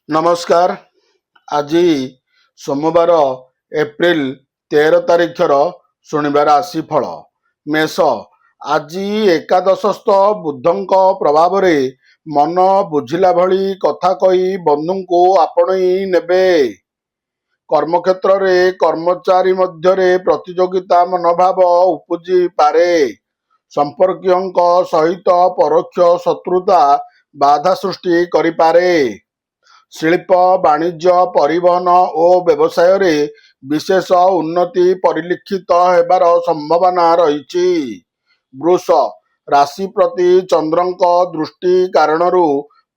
नमस्कार। आज सोमवार एप्रिल 13 तारिखर शुणिबार राशिफल मेष। आज एकादशस्थ बुद्धंक प्रभाव रे मन बुझिला भली कथा कही बंधु को आपणई नेबे। कर्मक्षेत्र रे कर्मचारी मध्यरे प्रतियोगिता मनोभाव उपजी पारे। संपर्कीयंक सहित परोक्ष शत्रुता बाधा सृष्टि करिपारे। शिल्प वाणिज्य परिवहन और व्यवसाय रे विशेष उन्नति परिलक्षित हेबार संभावना रही। वृष राशि प्रति चंद्रंक दृष्टि कारणरू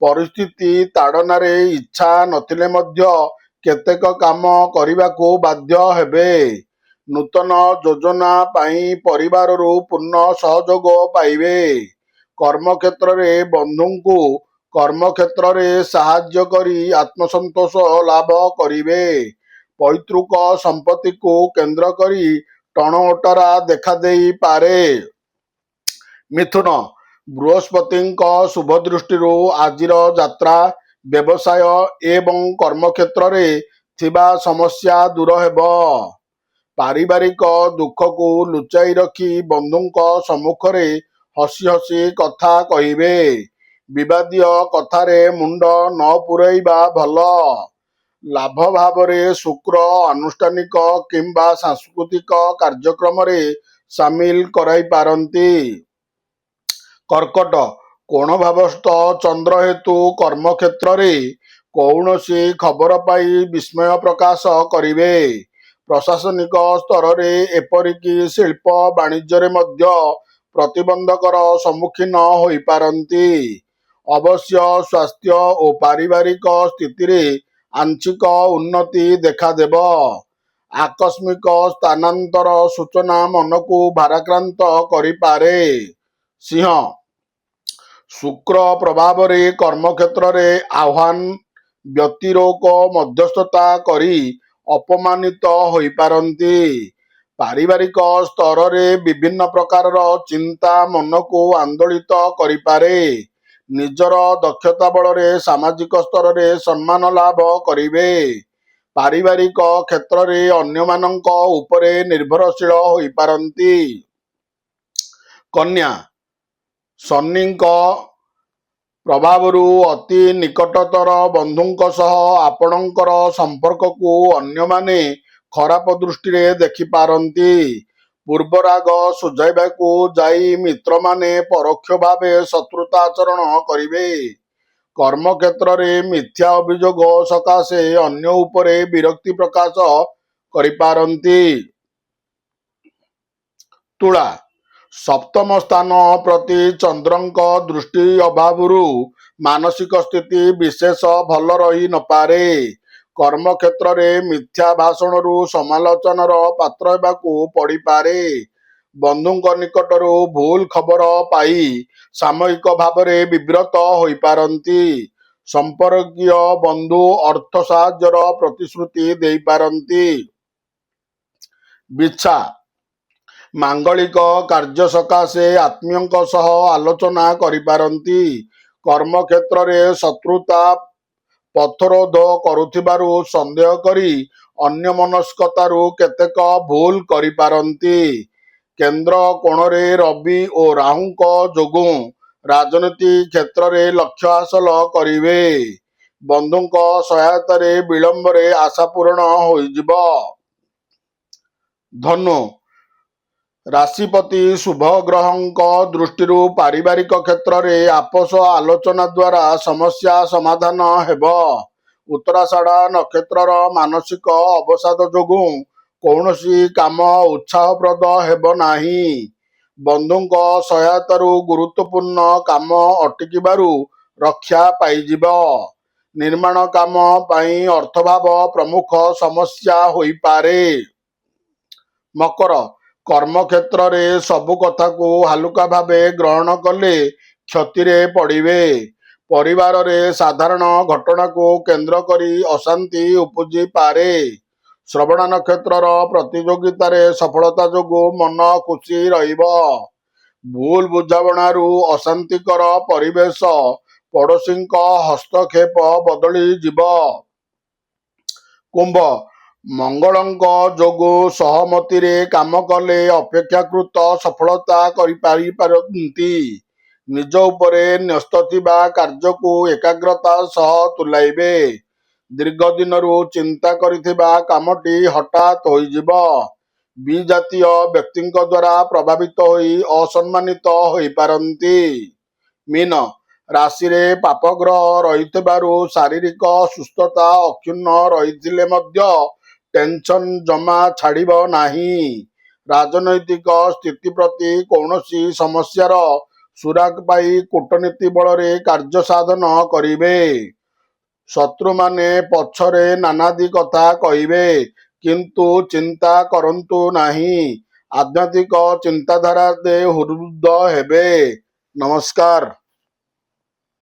परिस्थिति ताड़नारे इच्छा नथिले मध्य केतेक काम करिबाकू बाध्य हेबे। नूतन योजना पाई परिवाररू पूर्ण सहयोग पाइबे। कर्मक्षेत्र रे बंधुंकु कर्मक्षेत्र रे साहाय्य करी आत्मसंतोष लाभ करिवे। पैतृक संपत्ति को केंद्र करी टणओटरा देखा देई पारे। मिथुन बृहस्पति शुभ दृष्टि आजिर यात्रा व्यवसाय एवं कर्मक्षेत्र रे थिबा समस्या दूर हेब। पारिवारिक दुख को लुचाई रखी बंधुंक सम्मुख रे हसी हसी कथा कहिबे। विवादीय कथारे मुंड न पुरैबा भल। लाभ भाव रे शुक्र आनुष्ठानिक किंबा सांस्कृतिक कार्यक्रम रे सामिल कराई पारंती। कर्कट कोण भावस्थ चंद्र हेतु कर्मक्षेत्र रे कौनसी खबर पाई विस्मय प्रकाश करिवे। प्रशासनिक स्तर रे एपरिकी शिल्प वाणिज्य रे मध्य प्रतिबंधकर सम्मुखीन होई पारंती। अवश्य स्वास्थ्य और पारिवारिक स्थिति रे आंशिक उन्नति देखा देब। आकस्मिक स्थानांतर सूचना मन को भाराक्रांत करिपारे। सिंह शुक्र प्रभाव रे कर्मक्षेत्र रे आह्वान व्यतिरोक मध्यस्थता करी अपमानित होई पारंती। पारिवारिक स्तर रे विभिन्न प्रकार चिंता मन को आंदोलित करिपारे। निजर दक्षता बल रे सामाजिक स्तर रे सम्मान लाभ करिवे। पारिवारिक क्षेत्र रे अन्य मानक उपरे निर्भरशील होई पारंती। कन्या शनिंक प्रभावरू अति निकटतर बंधुंक सह आपणकर संपर्क को अन्य माने खराब दृष्टि रे देखि पारंती। पूर्व राग सुझाइबाकू जाई मित्र माने परोक्ष भावे शत्रुता आचरण करिवे। कर्मक्षेत्र रे मिथ्या अभियोग सकाशे अन्य उपरे विरक्ति प्रकाश करिपारंती। तुला सप्तम स्थान प्रति चंद्रंक दृष्टि अभावरू मानसिक स्थिति विशेष भल रही न पारे। कर्मक्षेत्र रे मिथ्या भाषणरू समालोचनार पात्र हेबाकू पड़ी पारे। बंधुंक निकटरू भूल खबर पाई सामयिक भावरे विव्रत होई पारंती। संपर्कीय बंधु अर्थ साहाय्यर प्रतिश्रुति देई पारंती। बिच्छा मांगलिक कार्य सकाशे आत्मीयंक सह आलोचना करिपारंती। कर्मक्षेत्र रे शत्रुता पथरोध करुथिबारु संदेह करी अन्य मनस्कतारु केतेक भूल करिपारंती। केंद्र कोणरे रवि और राहुंक जोगु राजनीति क्षेत्र रे लक्ष्य हासिल करिवे। बंधुंक सहायता रे विलंब रे आशा पूर्ण होइजिब। धनु राशिपति शुभ ग्रहंक दृष्टि पारिवारिक क्षेत्र रे आपस आलोचना द्वारा समस्या समाधान हेब। उत्तराषाढ़ नक्षत्रर मानसिक अवसाद जोगु कौनसी काम उत्साहप्रद हेब नाही। बंधुंक सहायतारू गुरुत्वपूर्ण काम अटकिबारु रक्षा पाइजिब। निर्माण काम पाई अर्थभाव प्रमुख समस्या होई पारे। मकर कर्मक्षेत्र रे सबु कथा को हालुका भावे ग्रहण कले क्षति रे पड़िवे। परिवार रे साधारण घटना को केंद्र करी अशांति उपजी पारे। श्रवण नक्षत्र प्रतियोगिता रे सफलता जोगु मन खुशी रहिब। भूल बुझामणारू अशांतिकर परिवेश ପଡ଼ୋଶୀଙ୍କ ହସ୍ତକ୍ଷେପ ବଦଳିଯିବ। କୁମ୍ଭ, ମଙ୍ଗଳଙ୍କ ଯୋଗୁଁ ସହମତିରେ କାମ କଲେ ଅପେକ୍ଷାକୃତ ସଫଳତା କରିପାରିପାରନ୍ତି। ନିଜ ଉପରେ ନ୍ୟସ୍ତ ଥିବା କାର୍ଯ୍ୟକୁ ଏକାଗ୍ରତା ସହ ତୁଲାଇବେ। ଦୀର୍ଘ ଦିନରୁ ଚିନ୍ତା କରିଥିବା କାମଟି ହଠାତ୍ ହୋଇଯିବ। ବିଜାତୀୟ ବ୍ୟକ୍ତିଙ୍କ ଦ୍ୱାରା ପ୍ରଭାବିତ ହୋଇ ଅସମ୍ମାନିତ ହୋଇପାରନ୍ତି। ମୀନ ରାଶିରେ ପାପଗ୍ରହ ରହିଥିବାରୁ ଶାରୀରିକ ସୁସ୍ଥତା ଅକ୍ଷୁଣ୍ଣ ରହିଥିଲେ ମଧ୍ୟ ଟେନସନ୍ ଜମା ଛାଡ଼ିବ ନାହିଁ। ରାଜନୈତିକ ସ୍ଥିତି ପ୍ରତି କୌଣସି ସମସ୍ୟାର ସୁରାଗ ପାଇ କୂଟନୀତି ବଳରେ କାର୍ଯ୍ୟ ସାଧନ କରିବେ। ଶତ୍ରୁମାନେ ପଛରେ ନାନାଦି କଥା କହିବେ, କିନ୍ତୁ ଚିନ୍ତା କରନ୍ତୁ ନାହିଁ। ଆଧ୍ୟାତ୍ମିକ ଚିନ୍ତାଧାରାରେ ହୃଦୟ ହେବେ। ନମସ୍କାର।